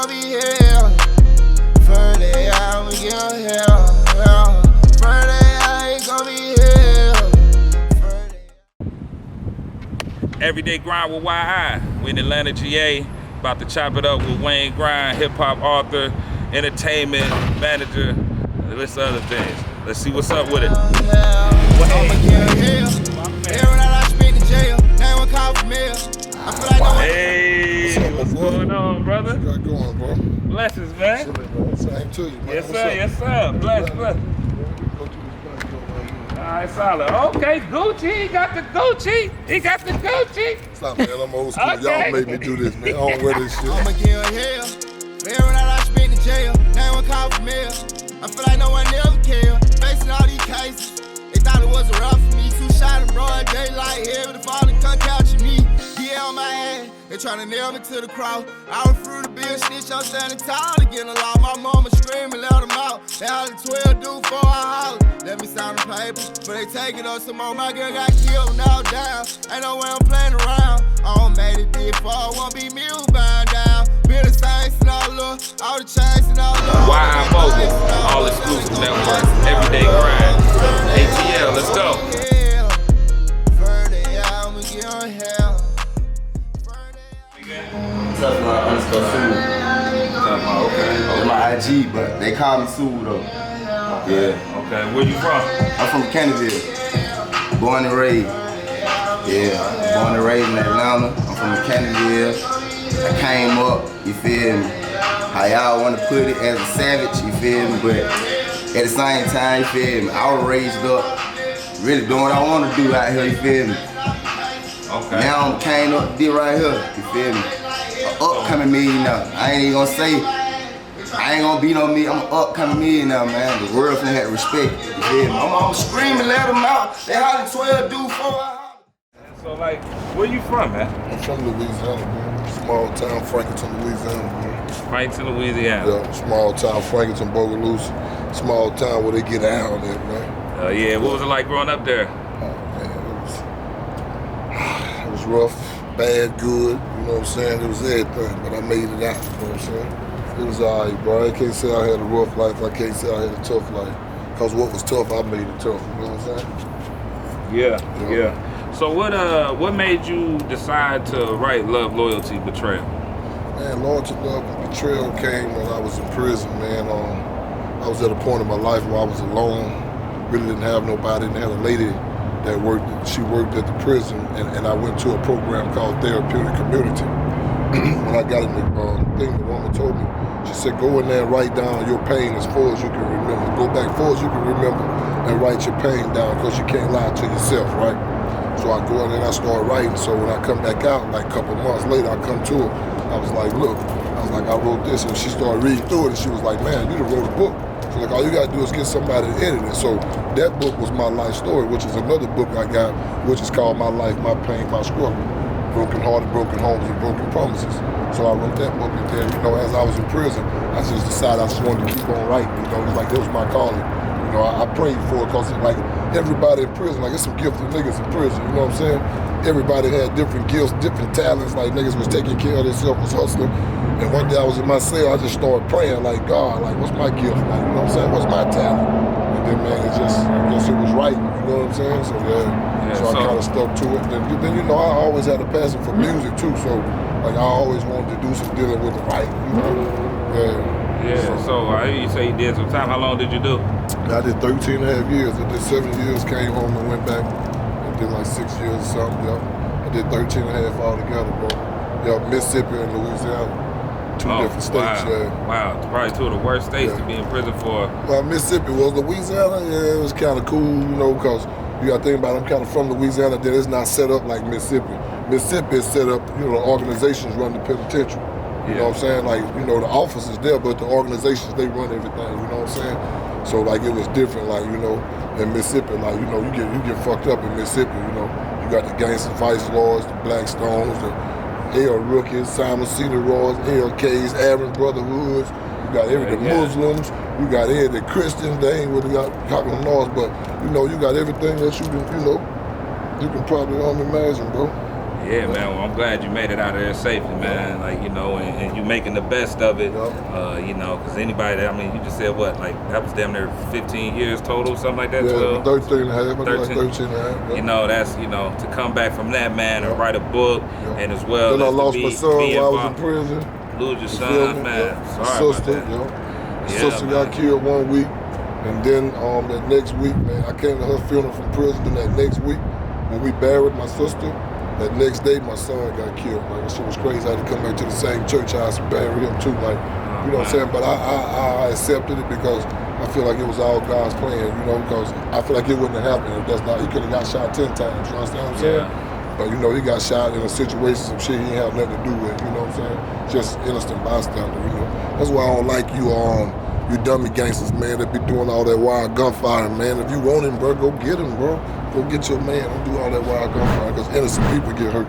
gon' be here. Friday, I'ma get here. Friday, I ain't gon' be here. Everyday Grind with YI. We in Atlanta, GA. About to chop it up with Wayne Grind, hip-hop author, entertainment manager, and list of other things. Let's see what's up with it. Hey, what's going on, brother? What you got going, bro? Blessings, man. Same to you, man. Yes, sir. Yes, sir. Bless. All right, solid. Okay, Gucci. He got the Gucci. Stop, man. I'm old school. Okay. Y'all made me do this, man. I don't wear this shit. I'ma give her hell. For every night I spend in jail. 9-1 call for mail. I feel like no one ever cared. Facing all these cases. They thought it was a rough for me. 2 shots in broad daylight. Heavy the falling come couching me. Yeah, on my ass. They tryna nail me to the cross. I refuse to be a snitch. I'm standing tall again a lot. My mama screaming, let them out. They all the 12 do for I holler. Let me sign the paper, but they take it up some more. My girl got killed, now down. Ain't no way I'm playing around. I don't made it this far, won't be me who bound down. Been the saints and all the chains and all the YI Mogul, all exclusive network, Everyday Grind. ATL, let's go. It's my IG, but they call me Sue though. Yeah. Okay, where you from? I'm from Kennedale. Born and raised. Yeah. Born and raised in Atlanta. I'm from Kennedale. I came up, you feel me? How y'all wanna put it, as a savage, you feel me? But at the same time, you feel me? I was raised up, really doing what I wanna do out here, you feel me? Okay. Now I came up, did right here, you feel me? Upcoming millionaire. I ain't even gonna say, I ain't gonna be no me, I'm an upcoming millionaire, man. The world finna have to respect, you feel me? I'm screaming, let them out. They holler 12 do 4. So like, where you from, man? I'm from Louisiana, man. Small town, Franklinton, Louisiana, man. Franklinton, Louisiana. Yeah, small town, Franklinton, Bogalusa. Small town where they get down there, man. Yeah, what was it like growing up there? It was rough, bad, good, you know what I'm saying? It was everything, but I made it out, you know what I'm saying? It was all right, bro. I can't say I had a rough life, I can't say I had a tough life. Because what was tough, I made it tough, you know what I'm saying? Yeah. So what made you decide to write Love, Loyalty, Betrayal? Man, Loyalty, Love, and Betrayal came when I was in prison, man. I was at a point in my life where I was alone, really didn't have nobody, didn't have a lady that she worked at the prison, and I went to a program called Therapeutic Community. When I got in the thing, the woman told me, she said, go in there and write down your pain as far as you can remember. Go back far as you can remember and write your pain down, because you can't lie to yourself, right? So I go in there and I start writing. So when I come back out, like a couple months later, I come to her. I was like, look, I wrote this, and she started reading through it, and she was like, man, you done wrote a book. So like, all you gotta do is get somebody to edit it. So that book was my life story, which is another book I got, which is called My Life, My Pain, My Struggle. Broken Hearted, Broken Homes, and Broken Promises. So I wrote that book, and then, you know, as I was in prison, I just decided I just wanted to keep on writing, you know, it was like, that was my calling. You know, I prayed for it, because like, everybody in prison, like, there's some gifted niggas in prison, you know what I'm saying? Everybody had different gifts, different talents, like niggas was taking care of themselves, was hustling. And one day I was in my cell, I just started praying, like, God, like, what's my gift? Like, you know what I'm saying? What's my talent? And then, man, I guess it was right, you know what I'm saying? So, so I kind of stuck to it. Then, you know, I always had a passion for music, too, so, like, I always wanted to do some dealing with the writing, you know? So I hear you say you did some time. How long did you do? I did 13 and a half years. I did 7 years, came home and went back. I did like 6 years or something, I did 13 and a half altogether, bro. Mississippi and Louisiana, two different states, Wow, probably two of the worst states to be in prison for. Well, Mississippi was. Louisiana, it was kind of cool, you know, because you got to think about it, I'm kind of from Louisiana, then it's not set up like Mississippi. Mississippi is set up, you know, the organizations run the penitentiary. You know what I'm saying? Like, you know, the office is there, but the organizations, they run everything, you know what I'm saying? So, like, it was different, like, you know, in Mississippi, like, you know, you get fucked up in Mississippi, you know. You got the Gangster Vice Lords, the Blackstones, the L Rookies, Simon Cedar Royals, LKs, Aaron Brotherhoods. You got the Muslims, you got the Christians, they ain't really got Cockland Laws, but, you know, you got everything that you can, you know, you can probably imagine, bro. Yeah, man. Well, I'm glad you made it out of there safely, man. Like, you know, and you making the best of it. You know, because anybody that, I mean, you just said what, like, that was damn near 15 years total, something like that? Yeah, 12? 13 and a half. 13 and a half. You know, that's, you know, to come back from that, man, and write a book, and as well Then I as lost to my be son while I was in involved. prison. Lose your You son, feel me? man. My Sorry sister, about that. My Yeah, sister man. got killed 1 week, and then that next week, man, I came to her funeral from prison. Then that next week, when we buried my sister, that next day my son got killed. Like, that shit was crazy. I had to come back to the same church house and bury him too. Like, you know what I'm saying? But I accepted it because I feel like it was all God's plan. You know, because I feel like it wouldn't have happened if that's not. He could have got shot 10 times. You understand what I'm saying? Yeah. But you know, he got shot in a situation, some shit he ain't have nothing to do with. You know what I'm saying? Just innocent bystander. You know, that's why I don't like you. You dummy gangsters, man, that be doing all that wild gunfire, man. If you want him, bro, go get him, bro. Go get your man. Don't do all that wild gunfire, because innocent people get hurt.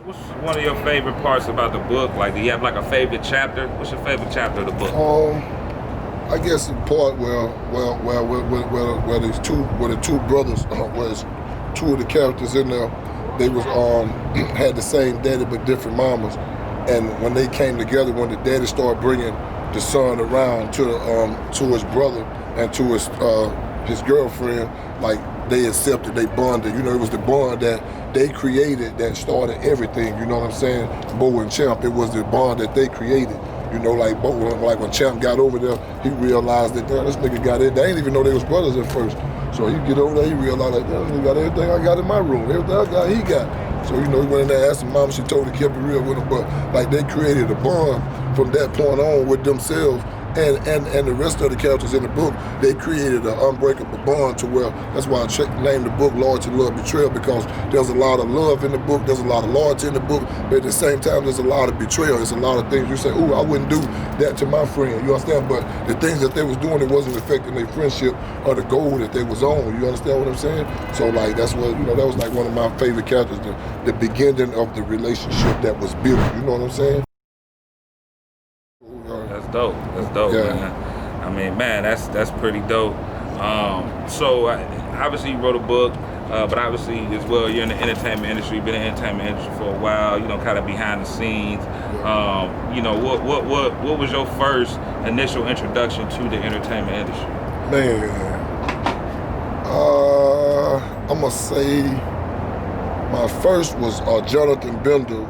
What's one of your favorite parts about the book? Like, do you have like a favorite chapter? What's your favorite chapter of the book? I guess the part where the two brothers, was two of the characters in there, they was had the same daddy but different mamas, and when they came together, when the daddy started bringing the son around to his brother and to his girlfriend, like, they accepted, they bonded. You know, it was the bond that they created that started everything. You know what I'm saying? Bo and Champ, it was the bond that they created. You know, like Bo, like when Champ got over there, he realized that, damn, this nigga got it. They didn't even know they was brothers at first. So he get over there, he realized, like, damn, this nigga got everything I got in my room, everything I got, he got. So, you know, he went in there, asked his mom, she told him, kept it real with him, but like, they created a bond from that point on with themselves. And the rest of the characters in the book, they created an unbreakable bond to where, that's why I named the book Loyalty, Love, Betrayal, because there's a lot of love in the book, there's a lot of loyalty in the book, but at the same time, there's a lot of betrayal. There's a lot of things you say, ooh, I wouldn't do that to my friend, you understand? But the things that they was doing, it wasn't affecting their friendship or the goal that they was on, you understand what I'm saying? So like, that's what, you know, that was like one of my favorite characters, the beginning of the relationship that was built, you know what I'm saying? That's dope. That's dope, Yeah. man. I mean, man, that's pretty dope. So obviously you wrote a book, but obviously as well you're in the entertainment industry. You've been in the entertainment industry for a while. You know, kind of behind the scenes. You know, what was your first initial introduction to the entertainment industry? Man, I'm gonna say my first was Jonathan Bender.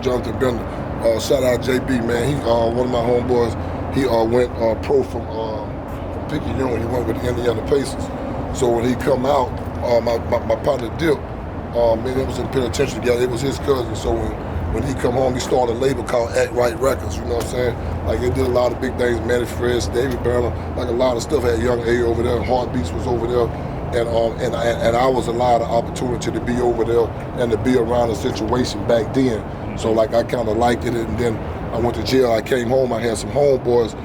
Jonathan Bender. Shout out JB, man. He one of my homeboys. He went pro from Picayune. He went with the Indiana Pacers. So when he come out, my partner Dip, man, it was in penitentiary together. It was his cousin. So when he come home, he started a label called Act Right Records. You know what I'm saying? Like, they did a lot of big things. Manny Fresh, David Banner, like a lot of stuff. Had Young A over there. Heartbeats was over there. And I was allowed an opportunity to be over there and to be around the situation back then. So like, I kind of liked it, and then I went to jail. I came home, I had some homeboys,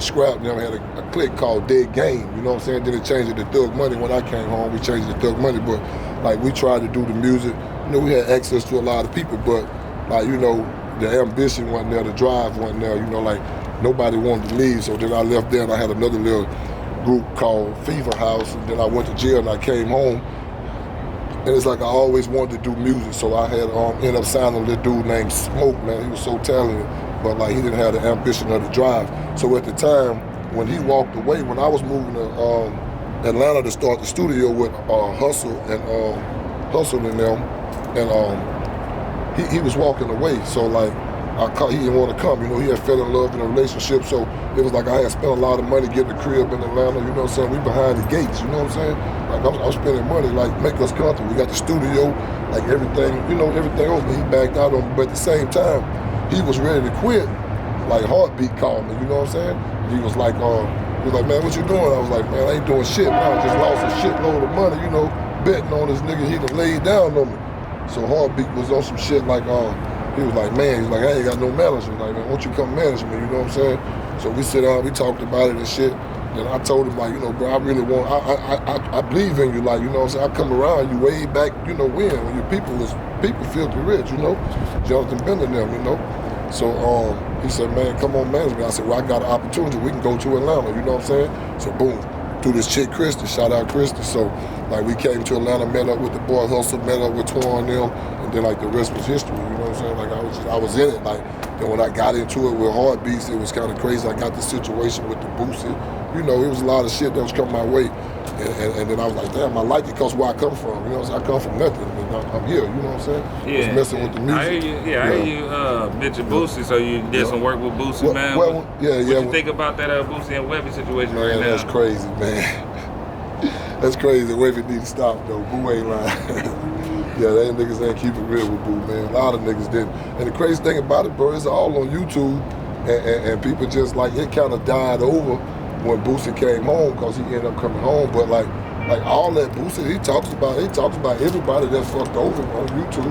scrap, then I had a clique called Dead Game, you know what I'm saying? Then it changed it to Thug Money. When I came home, we changed it to Thug Money, but like, we tried to do the music. You know, we had access to a lot of people, but like, you know, the ambition wasn't there, the drive wasn't there, you know, like, nobody wanted to leave. So then I left there, and I had another little group called Fever House, and then I went to jail and I came home. And it's like, I always wanted to do music, so I had ended up signing a little dude named Smoke, man. He was so talented, but like, he didn't have the ambition or the drive. So at the time, when he walked away, when I was moving to Atlanta to start the studio with Hustle and them, and he was walking away. So like, he didn't want to come, you know, he had fell in love in a relationship, so it was like I had spent a lot of money getting a crib in Atlanta, you know what I'm saying? We behind the gates, you know what I'm saying? Like, I'm spending money, like, make us comfortable. We got the studio, like, everything, you know, everything else, but he backed out on me. But at the same time, he was ready to quit. Like, Heartbeat called me, you know what I'm saying? He was like, man, what you doing? I was like, man, I ain't doing shit, man. I just lost a shitload of money, you know, betting on this nigga. He done laid down on me. So Heartbeat was on some shit like, he was like, man, he's like, I ain't got no manager. Like, man, won't you come manage me, you know what I'm saying? So we sit down, we talked about it and shit. Then I told him, like, you know, bro, I really want, I believe in you, like, you know what I'm saying? I come around you way back, you know, when your people filthy rich, you know? Jonathan Bender and them, you know? So he said, man, come on, manage me. I said, well, I got an opportunity. We can go to Atlanta, you know what I'm saying? So boom, through this chick, Christy, shout out Christy. So Like we came to Atlanta, met up with the boys, Hustle, met up with Twan and them, and then like the rest was history, you know what I'm saying? Like I was in it. Like then when I got into it with Heartbeats, it was kind of crazy. I got the situation with the Boosie. You know, it was a lot of shit that was coming my way. And then I was like, damn, I like it because where I come from. You know what I'm saying? I come from nothing, and I'm here. You know what I'm saying? Yeah. Just messing with the music. I hear you. I hear you mention Boosie. So you did some work with Boosie, man. What you think about that Boosie and Webbie situation right now? That's crazy, man. That's crazy. Webbie need to stop though. Boo ain't lying. Yeah, they niggas ain't keep it real with Boo, man. A lot of niggas didn't. And the crazy thing about it, bro, it's all on YouTube, and people just like it kind of died over when Boosie came home because he ended up coming home. But like all that Boosie, he talks about everybody that's fucked over on YouTube.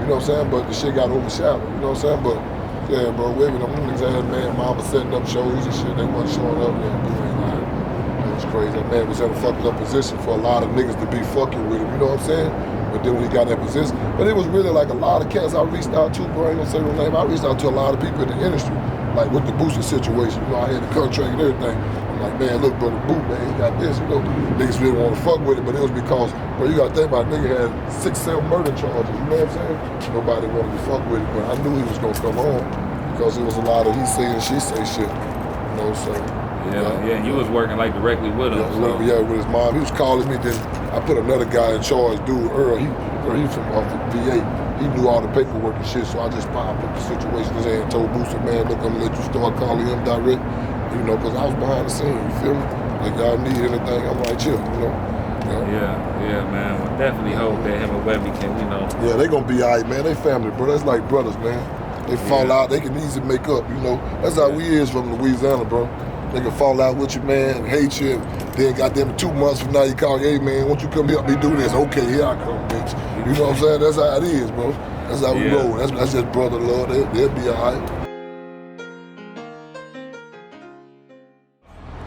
You know what I'm saying? But the shit got overshadowed. You know what I'm saying? But yeah, bro, Webbie, them niggas had man, mama setting up shows and shit. They wasn't showing up. Yeah, Boo ain't lying. That was crazy. That man was in a fucked up position for a lot of niggas to be fucking with him. You know what I'm saying? But then when he got that position, but it was really like a lot of cats I reached out to, bro. I ain't gonna say no name. I reached out to a lot of people in the industry, like with the Boosie situation. You know, I had the contract and everything. I'm like, man, look, brother, Boo, man, he got this. You know, niggas really want to fuck with it, but it was because, bro, you gotta think about it, nigga had 6-7 murder charges. You know what I'm saying? Nobody wanted to fuck with it, but I knew he was gonna come home because it was a lot of he say and she say shit. You know, so. Yeah, you was working like directly with him. Yeah, with his mom. He was calling me. Then I put another guy in charge, dude, Earl. He from VA. He knew all the paperwork and shit. So I just put the situation in his hand and told Boosie, man, look, I'm gonna let you start calling him direct. You know, because I was behind the scene. You feel me? Like y'all need anything, I'm like, chill. You know. Yeah, man. We definitely hope that him and Webbie can, you know. Yeah, they gonna be alright, man. They family, bro. That's like brothers, man. They fall out. They can easily make up. You know. That's how we is from Louisiana, bro. They can fall out with you, man, hate you, and then goddamn 2 months from now you call, hey man, won't you come help me do this? Okay, here I come, bitch. You know what I'm saying? That's how it is, bro. That's how we roll. That's just brother love. They'll be alright.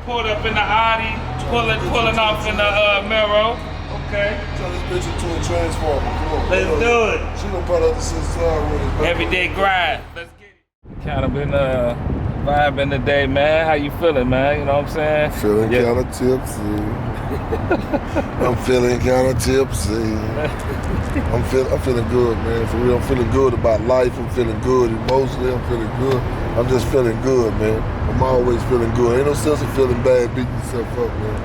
Pulled up in the Audi, pulling off in the Mero. Okay. Turn this bitch into a transformer. Come on. Let's do it. She done put up the system with it. Everyday grind. Let's get it. Kind of been vibing today, man. How you feeling, man? You know what I'm saying? Feeling kind of tipsy. I'm feeling kind of tipsy. I'm feeling good, man. For real, I'm feeling good about life. I'm feeling good emotionally. I'm feeling good. I'm just feeling good, man. I'm always feeling good. Ain't no sense of feeling bad, beating yourself up, man.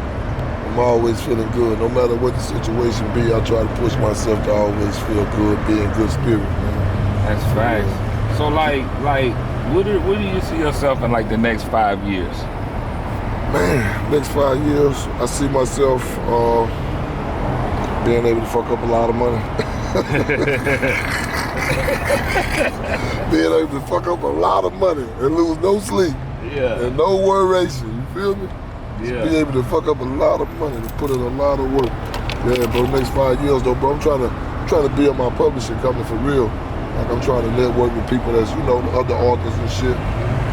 I'm always feeling good. No matter what the situation be, I try to push myself to always feel good, be in good spirit, man. That's facts. Yeah. So like, where do you see yourself in like the next 5 years? Man, next 5 years, I see myself being able to fuck up a lot of money. Being able to fuck up a lot of money and lose no sleep. Yeah. And no worration, you feel me? Yeah. Be able to fuck up a lot of money, to put in a lot of work. Yeah, bro, next 5 years though, bro, I'm trying to build my publishing company for real. Like I'm trying to network with people that's, you know, other authors and shit.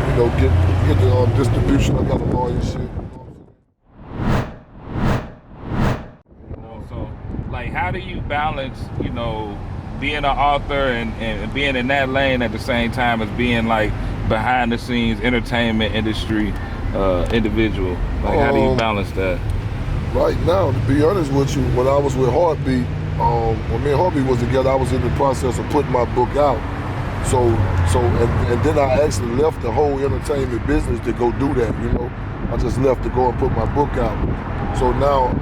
You know, get the distribution. I got a lawyer and shit. You know, so like how do you balance, you know, being an author and being in that lane at the same time as being like behind the scenes entertainment industry individual? Like how do you balance that? Right now, to be honest with you, when I was with Heartbeat, when me and Heartbeat was together, I was in the process of putting my book out. And then I actually left the whole entertainment business to go do that, you know. I just left to go and put my book out. So now,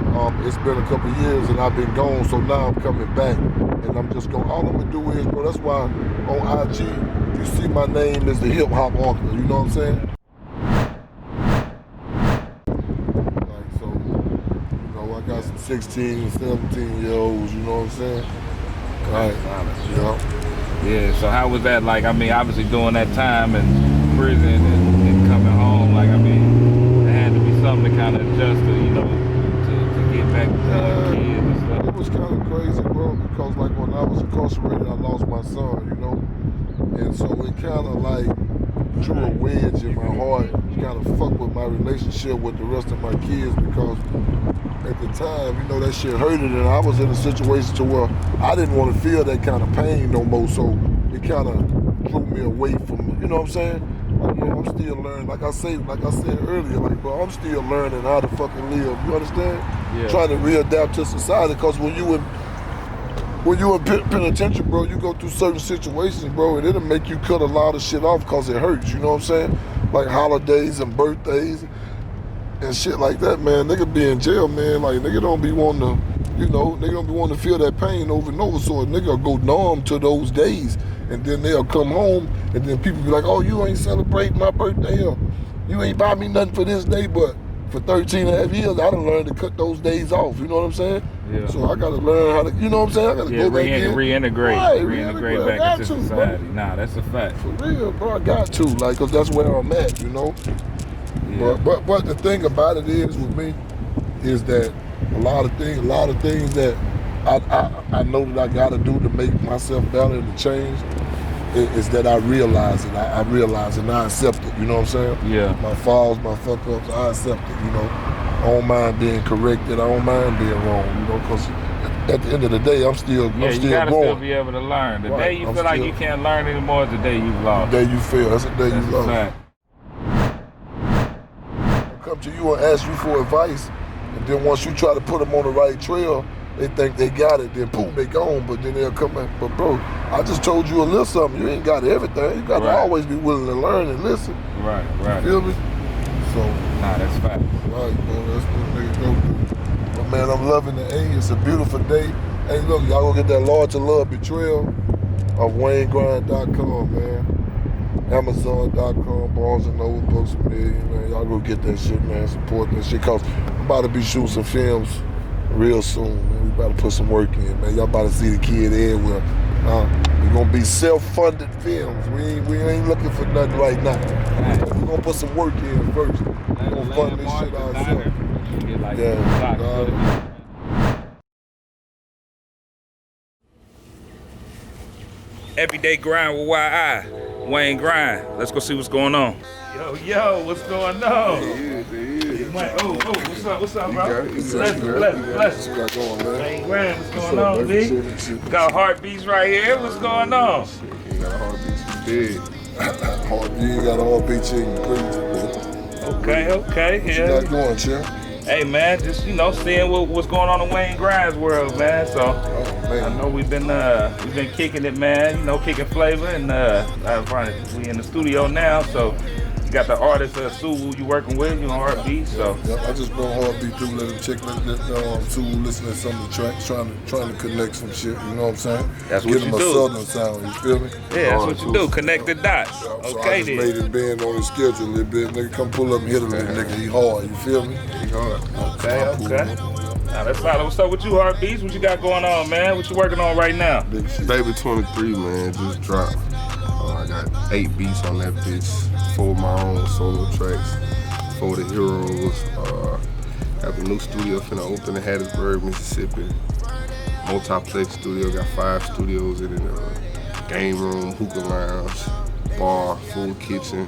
it's been a couple of years and I've been gone, so now I'm coming back. And I'm just going, all I'm gonna do is, bro, that's why on IG, you see my name is the Hip Hop Author, you know what I'm saying? Like, so, you know, I got some 16 and 17-year-olds, you know what I'm saying? Right, yeah. Yeah, so how was that like? I mean, obviously during that time in prison and coming home, like, I mean, there had to be something to kind of adjust to, you know, to get back to kids and stuff. It was kind of crazy, bro, because like when I was incarcerated, I lost my son, you know? And so it kind of like drew a wedge in my heart, kind of fucked with my relationship with the rest of my kids because at the time, you know, that shit hurted and I was in a situation to where I didn't want to feel that kind of pain no more, so it kind of drew me away from, you know what I'm saying? Like, bro, I'm still learning. Like I said earlier, like, bro, I'm still learning how to fucking live. You understand? Yeah. Trying to readapt to society, because when you in penitentiary, bro, you go through certain situations, bro, and it'll make you cut a lot of shit off because it hurts. You know what I'm saying? Like holidays and birthdays and shit like that, man. Nigga be in jail, man. Like, nigga don't be wanting to, you know, nigga don't be wanting to feel that pain over and over. So a nigga go numb to those days, and then they'll come home, and then people be like, oh, you ain't celebrating my birthday, or you ain't buy me nothing for this day. But for 13 and a half years, I done learned to cut those days off. You know what I'm saying? Yeah. So I gotta learn how to, you know what I'm saying? I gotta go back in. Reintegrate. Right, Reintegrate I back into got to, society. bro. Nah, that's a fact. For real, bro, I got to, like, cause that's where I'm at, you know? Yeah. But the thing about it is with me is that a lot of things that I know that I gotta do to make myself better and to change is that I realize it. I realize it and I accept it, you know what I'm saying? Yeah. My falls, my fuck ups, I accept it, you know? I don't mind being corrected, I don't mind being wrong, you know, cause at the end of the day, I'm still you gotta growing. Still be able to learn. The day you I'm feel like still- you can't learn anymore is the day you've lost. The day you fail, that's the day That's you a lost. fact. Come to you and ask you for advice, and then once you try to put them on the right trail, they think they got it, then boom, they gone, but then they'll come back. But bro, I just told you a little something. You ain't got everything. You got to Right. always be willing to learn and listen. Right, right. You feel me? So, Nah, that's fact. right, bro, that's what niggas go do. But man, I'm loving the A. It's a beautiful day. Hey, look, y'all go get that Lord to Love Betrayal of WayneGrind.com, man. Amazon.com, Barnes & Noble, Books A Million, man. Y'all go get that shit, man. Support that shit, cause I'm about to be shooting some films real soon, man. We about to put some work in, man. Y'all about to see the kid everywhere. We're gonna be self-funded films. We ain't looking for nothing right now. We're gonna put some work in first. We're gonna fund this shit ourselves. Yeah. Everyday Grind with YI, Wayne Grind. Let's go see what's going on. Yo, what's going on? What's up, bro? Bless. What you got going, man? Wayne Grind, what's going on, B? Got heartbeats right here. What's going on? You got a heartbeat, you did. You got a heartbeat, chicken, please. Okay, What yeah. you got going, Chip? Hey man, just seeing what's going on in Wayne Grind's world, man. So Oh, man. I know we've been kicking it, man. Kicking flavor, and we in the studio now. So you got the artist Suwu you working with, you on Heartbeat. So Yep, I just brought Heartbeat through, let Suwu listen to some of the tracks, trying to connect some shit. You know what I'm saying? That's what Give you them do. a southern sound. You feel me? yeah, that's what you do. Connect the dots. So I Okay just then. made it bend on his schedule a little bit. Nigga, come pull up and hit a little nigga. He hard. You feel me? He hard. Okay. Now that's solid. What's up with you, Heartbeats? What you got going on, man? What you working on right now? Big shit. Baby 23, man, just dropped. I got 8 beats on that bitch, 4 of my own solo tracks, 4 of the heroes. Got the new studio finna open in Hattiesburg, Mississippi. Multiplex studio, got 5 studios in it. Game room, hookah lounge, bar, full kitchen,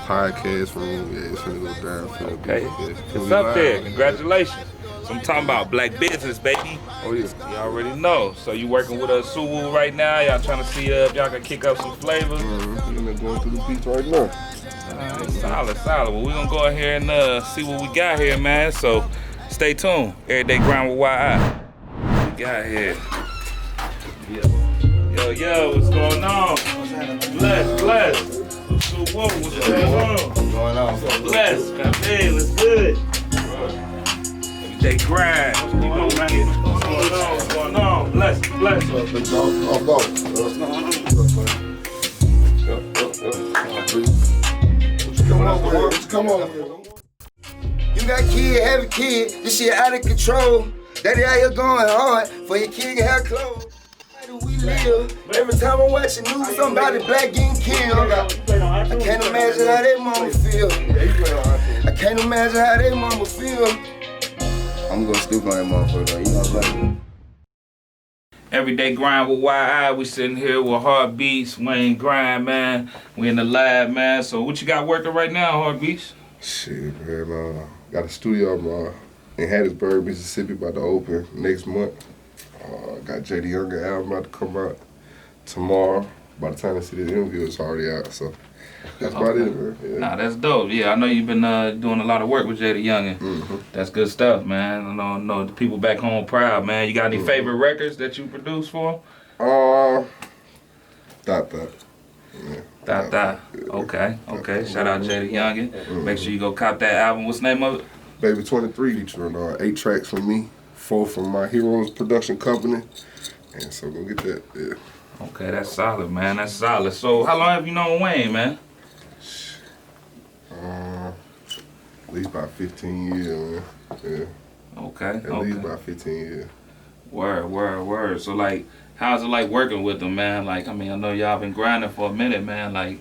podcast room. Yeah, it's finna go down. Okay. Yeah, It's up there. Congratulations. So I'm talking about black business, baby. Oh yeah. You already know. So you working with us Suwu right now. Y'all trying to see if y'all can kick up some flavors. Mm-hmm. We're going through the beats right now. Solid. Well, we're going to go ahead and see what we got here, man. So stay tuned. Everyday Grind with YI. What we got here? Yo, what's going on? Bless. Suwu, what's going on? What's going on? Bless. Hey, what's good? Everyday Grind. What's going on? Bless. Come on. You got kid, have a kid, this shit out of control. Daddy out here going hard for your kid can have clothes. How do we live? Every time I'm watching news, somebody black getting killed. I can't imagine how that mama feel. I can't imagine how that mama feel. I'm gonna stoop on that motherfucker though, you know what I'm saying? Everyday Grind with YI. We sitting here with Heartbeats, Wayne Grind, man. We in the lab, man. So what you got working right now, Heartbeats? Shit, man. Got a studio in Hattiesburg, Mississippi, about to open next month. Got JD Younger album about to come out tomorrow. by the time they see the interview, it's already out. So that's about it, man. Yeah. Nah, that's dope. Yeah, I know you've been doing a lot of work with Jada Youngin. That's good stuff, man. I know the people back home proud, man. You got any favorite records that you produce for? Dot. Yeah. Dot. Okay. Shout out Jada Youngin. Make sure you go cop that album. What's the name of it? Baby 23 featuring 8 tracks from me, 4 from my Heroes production company. And so go get that, yeah. Okay, that's solid, man. That's solid. So how long have you known Wayne, man? At least about 15 years, man. Yeah. Okay. At least about 15 years. Word. So like, how's it like working with them, man? Like, I mean, I know y'all been grinding for a minute, man. Like,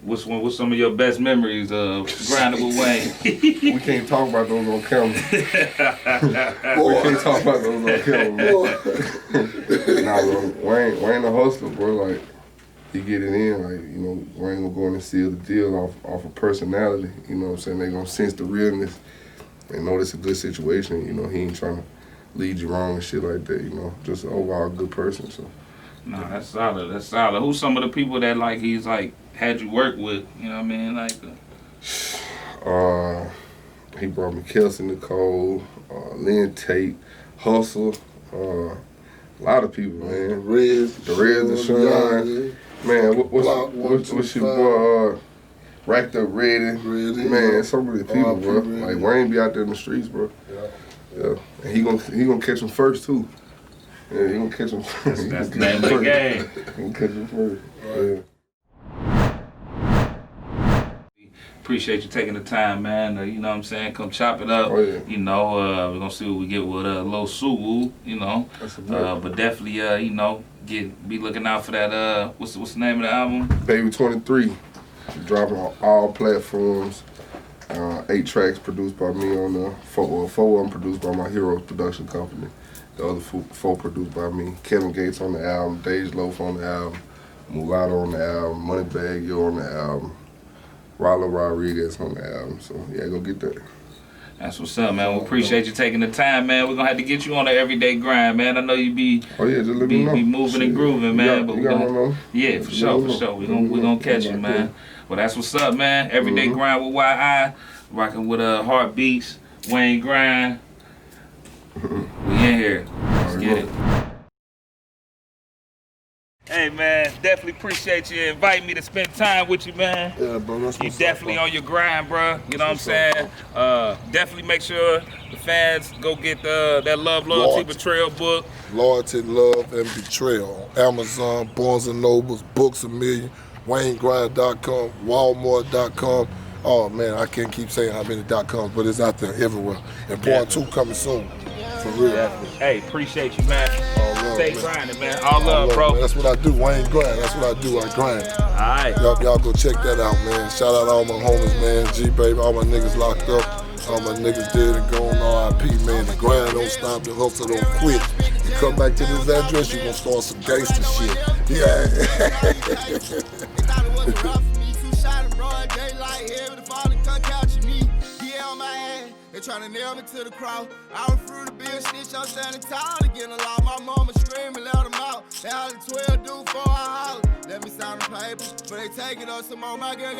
what's some of your best memories of grinding with Wayne? We can't talk about those on camera. We can't talk about those on camera. Nah, bro, Wayne the hustler, bro. Like, he get it in, like, you know, Wayne gonna go in and seal the deal off of personality. You know what I'm saying? They gonna sense the realness and know it's a good situation. You know, he ain't trying to lead you wrong and shit like that. You know, just an overall good person. So. No, that's solid. That's solid. Who's some of the people that like he's like had you work with? You know what I mean? Like. He brought me Kelsey Nicole, Lynn Tate, Hustle, a lot of people, man. The Reds, Deshaun. Man, what's your boy? Racked Up Ready. Man, so many people, bro. Like Wayne be out there in the streets, bro. Yeah. And he gonna catch him first too. Yeah, he gonna catch him first. That's the name of the game. He gonna catch him first. Yeah. Appreciate you taking the time, man. You know what I'm saying? Come chop it up. Oh, yeah. You know, we're gonna see what we get with Lil Suwu, you know. But definitely, you know, be looking out for that. What's the name of the album? Baby 23. Dropping on all platforms. 8 tracks produced by me on the 4 of them produced by my Heroes production company. The other 4 produced by me. Kevin Gates on the album, Dej Loaf on the album, Mulatto on the album, Moneybagg Yo on the album, Rollo Rodriguez on the album. So yeah, go get that. That's what's up, man. We appreciate you taking the time, man. We're gonna have to get you on the everyday grind, man. I know you be just let me know. Be moving and grooving, man. But yeah, for sure. We're gonna catch you, man. Well, that's what's up, man. Everyday grind with YI, rocking with Heartbeats, Wayne Grind. We in here. Let's get it. Hey, man, definitely appreciate you inviting me to spend time with you, man. Yeah, bro, that's You definitely on your grind, bro. You know what I'm saying? Definitely make sure the fans go get that Love, Loyalty, Betrayal book. Loyalty, Love, and Betrayal on Amazon, Barnes & Nobles, Books A Million, WayneGrind.com, Walmart.com. Oh, man, I can't keep saying how many .coms, but it's out there everywhere. And part 2 coming soon, for real. Definitely. Hey, appreciate you, man. Love, Stay man. grinding, man. All love, bro. Man. That's what I do, Wayne Grind. That's what I do, I grind. All right. Y'all go check that out, man. Shout out all my homies, man. G-Baby, all my niggas locked up. All my niggas dead and gone, RIP, man. The grind don't stop, the hustle don't quit. You come back to this address, you gonna start some gangster shit. They tryna nail me to the cross. I was through the bill, snitch, I'm standing tall again. A lot, my mama screaming, let them out. They had a 12 do for a house. Let me sign the paper, but they take it up some more. My girl